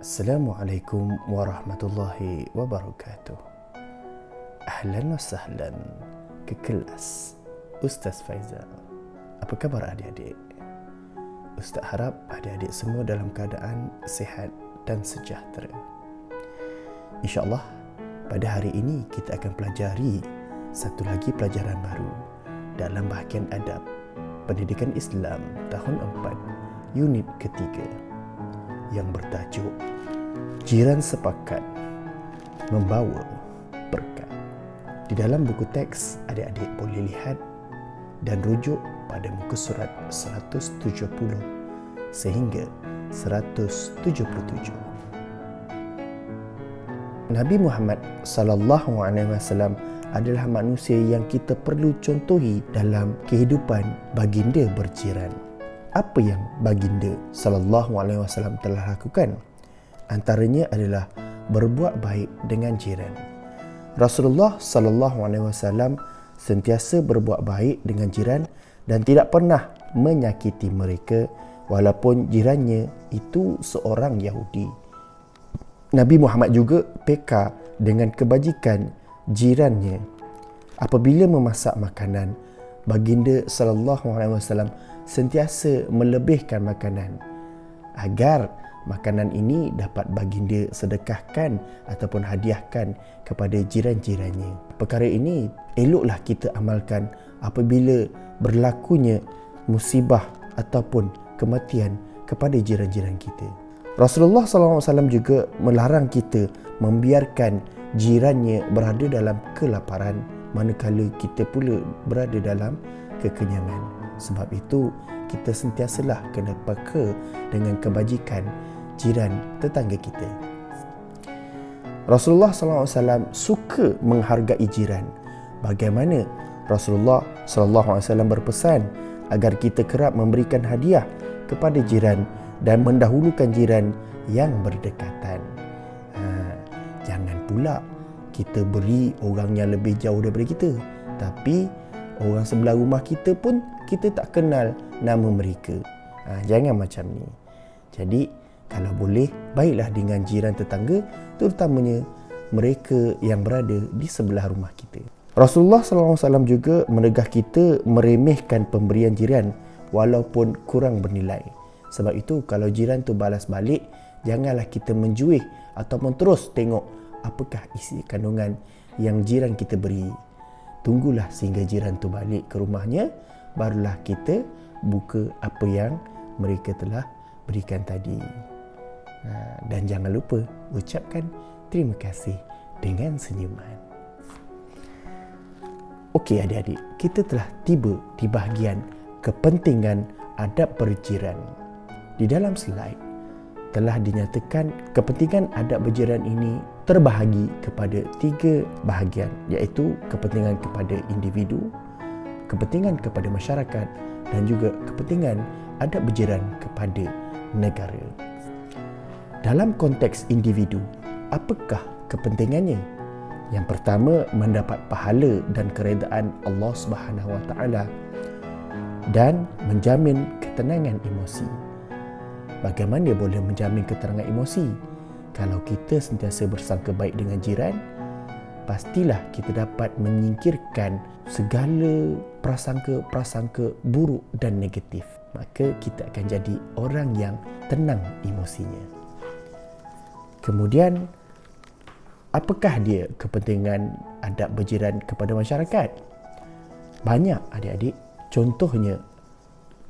Assalamualaikum warahmatullahi wabarakatuh. Ahlan wa sahlan ke kelas Ustaz Faizal. Apa khabar adik-adik? Ustaz harap adik-adik semua dalam keadaan sihat dan sejahtera. InsyaAllah pada hari ini kita akan pelajari satu lagi pelajaran baru dalam bahagian adab Pendidikan Islam tahun 4 unit ketiga yang bertajuk Jiran Sepakat Membawa Berkat. Di dalam buku teks adik-adik boleh lihat dan rujuk pada muka surat 170 sehingga 177. Nabi Muhammad sallallahu alaihi wasallam adalah manusia yang kita perlu contohi dalam kehidupan baginda berjiran. Apa yang baginda sallallahu alaihi wasallam telah lakukan? Antaranya adalah berbuat baik dengan jiran. Rasulullah sallallahu alaihi wasallam sentiasa berbuat baik dengan jiran dan tidak pernah menyakiti mereka walaupun jirannya itu seorang Yahudi. Nabi Muhammad juga peka dengan kebajikan jirannya. Apabila memasak makanan, baginda sallallahu alaihi wasallam sentiasa melebihkan makanan agar makanan ini dapat baginda sedekahkan ataupun hadiahkan kepada jiran-jirannya. Perkara ini eloklah kita amalkan apabila berlakunya musibah ataupun kematian kepada jiran-jiran kita. Rasulullah SAW juga melarang kita membiarkan jirannya berada dalam kelaparan manakala kita pula berada dalam kekenyangan. Sebab itu kita sentiasalah kena peka dengan kebajikan jiran tetangga kita. Rasulullah SAW suka menghargai jiran. Bagaimana Rasulullah SAW berpesan agar kita kerap memberikan hadiah kepada jiran dan mendahulukan jiran yang berdekatan. Jangan pula kita beri orang yang lebih jauh daripada kita, tapi orang sebelah rumah kita pun kita tak kenal nama mereka. Jangan macam ni. Jadi kalau boleh, baiklah dengan jiran tetangga, terutamanya mereka yang berada di sebelah rumah kita. Rasulullah SAW juga menegah kita meremehkan pemberian jiran walaupun kurang bernilai. Sebab itu kalau jiran tu balas balik, janganlah kita menjuih ataupun terus tengok apakah isi kandungan yang jiran kita beri. Tunggulah sehingga jiran tu balik ke rumahnya, barulah kita buka apa yang mereka telah berikan tadi. Dan jangan lupa ucapkan terima kasih dengan senyuman. Okey adik-adik, kita telah tiba di bahagian kepentingan adab berjiran. Di dalam slide telah dinyatakan kepentingan adab berjiran ini terbahagi kepada 3 bahagian, iaitu kepentingan kepada individu, kepentingan kepada masyarakat dan juga kepentingan adab berjiran kepada negara. Dalam konteks individu, apakah kepentingannya? Yang pertama, mendapat pahala dan keredaan Allah Subhanahu Wa Taala dan menjamin ketenangan emosi. Bagaimana boleh menjamin ketenangan emosi? Kalau kita sentiasa bersangka baik dengan jiran, pastilah kita dapat menyingkirkan segala prasangka-prasangka buruk dan negatif. Maka kita akan jadi orang yang tenang emosinya. Kemudian, apakah dia kepentingan adab berjiran kepada masyarakat? Banyak adik-adik. Contohnya,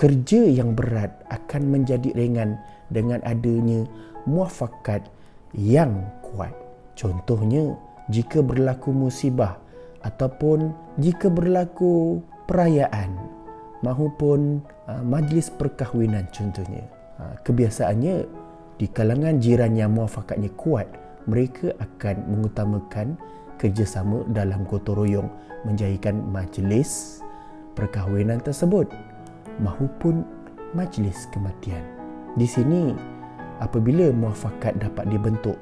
kerja yang berat akan menjadi ringan dengan adanya muafakat yang kuat. Contohnya, jika berlaku musibah ataupun jika berlaku perayaan maupun majlis perkahwinan contohnya. Kebiasaannya di kalangan jiran yang muafakatnya kuat, mereka akan mengutamakan kerjasama dalam gotong royong menjayakan majlis perkahwinan tersebut maupun majlis kematian. Di sini, apabila muafakat dapat dibentuk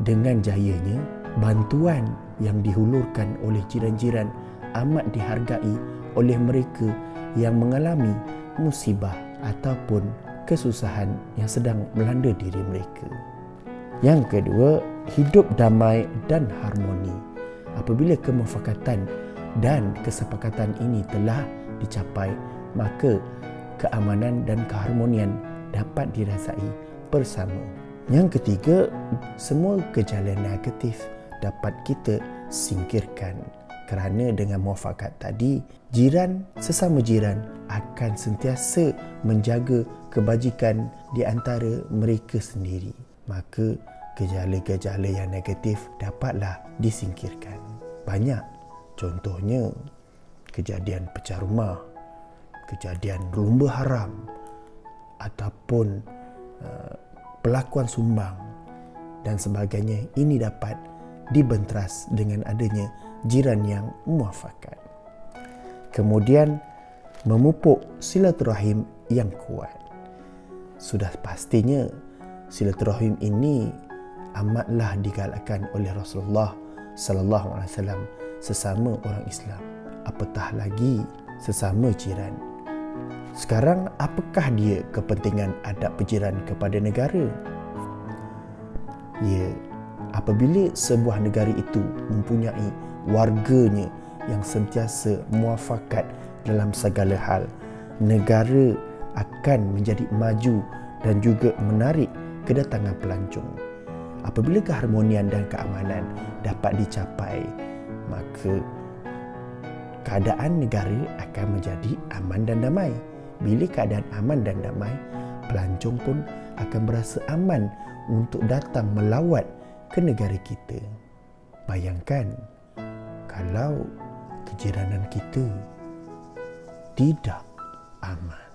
dengan jayanya, bantuan yang dihulurkan oleh jiran-jiran amat dihargai oleh mereka yang mengalami musibah ataupun kesusahan yang sedang melanda diri mereka. Yang kedua, hidup damai dan harmoni. Apabila kemufakatan dan kesepakatan ini telah dicapai, maka keamanan dan keharmonian dapat dirasai bersama. Yang ketiga, semua gejala negatif dapat kita singkirkan. Kerana dengan muafakat tadi, sesama jiran akan sentiasa menjaga kebajikan di antara mereka sendiri. Maka gejala-gejala yang negatif dapatlah disingkirkan. Banyak, contohnya kejadian pecah rumah, kejadian lumba haram ataupun pelakuan sumbang dan sebagainya. Ini dapat dibenteras dengan adanya jiran yang muafakat. Kemudian, memupuk silaturahim yang kuat. Sudah pastinya silaturahim ini amatlah digalakkan oleh Rasulullah sallallahu alaihi wasallam sesama orang Islam, apatah lagi sesama jiran. Sekarang, apakah dia kepentingan adab berjiran kepada negara? Ya, apabila sebuah negara itu mempunyai warganya yang sentiasa muafakat dalam segala hal, negara akan menjadi maju dan juga menarik kedatangan pelancong. Apabila keharmonian dan keamanan dapat dicapai, maka keadaan negara akan menjadi aman dan damai. Bila keadaan aman dan damai, pelancong pun akan berasa aman untuk datang melawat ke negara kita. Bayangkan kalau kejiranan kita tidak aman,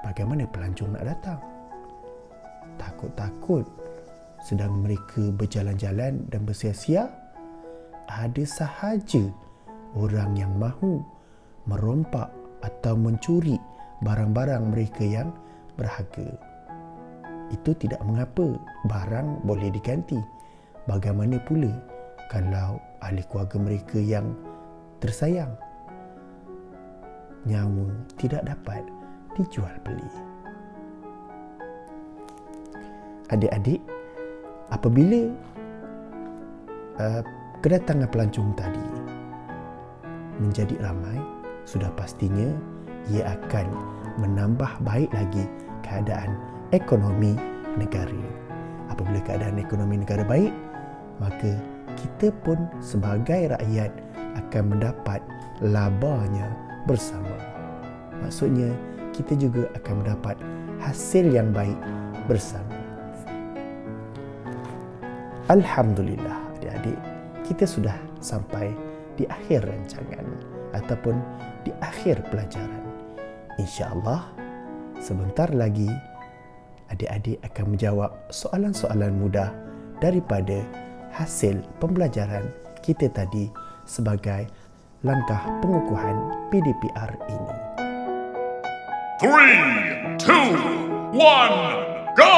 bagaimana pelancong nak datang? Takut-takut sedang mereka berjalan-jalan dan bersia-sia, ada sahaja orang yang mahu merompak atau mencuri barang-barang mereka yang berharga. Itu tidak mengapa, barang boleh diganti. Bagaimana pula kalau ahli keluarga mereka yang tersayang, nyawa tidak dapat dijual beli. Adik-adik, apabila kedatangan pelancong tadi menjadi ramai, sudah pastinya ia akan menambah baik lagi keadaan ekonomi negara. Apabila keadaan ekonomi negara baik, maka kita pun sebagai rakyat akan mendapat labanya bersama. Maksudnya, kita juga akan mendapat hasil yang baik bersama. Alhamdulillah, adik-adik, kita sudah sampai di akhir rancangan ataupun di akhir pelajaran. InsyaAllah, sebentar lagi adik-adik akan menjawab soalan-soalan mudah daripada hasil pembelajaran kita tadi sebagai langkah pengukuhan PDPR ini. 3, 2, 1, go!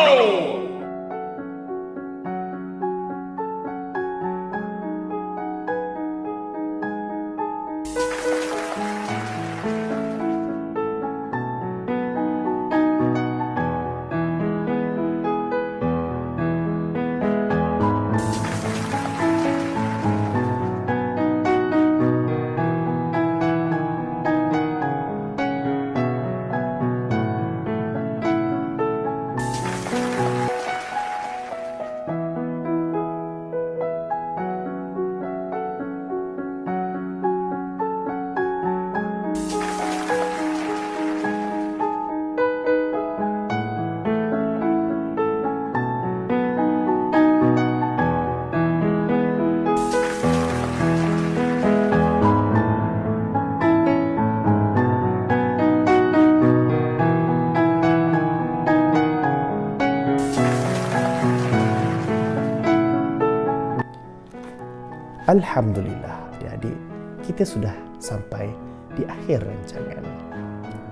Alhamdulillah, adik-adik, kita sudah sampai di akhir rancangan.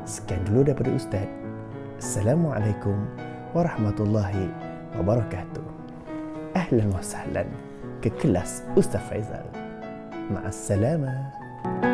Sekian dulu daripada Ustaz. Assalamualaikum warahmatullahi wabarakatuh. Ahlan wa sahlan ke kelas Ustaz Faizal. Ma'assalamah.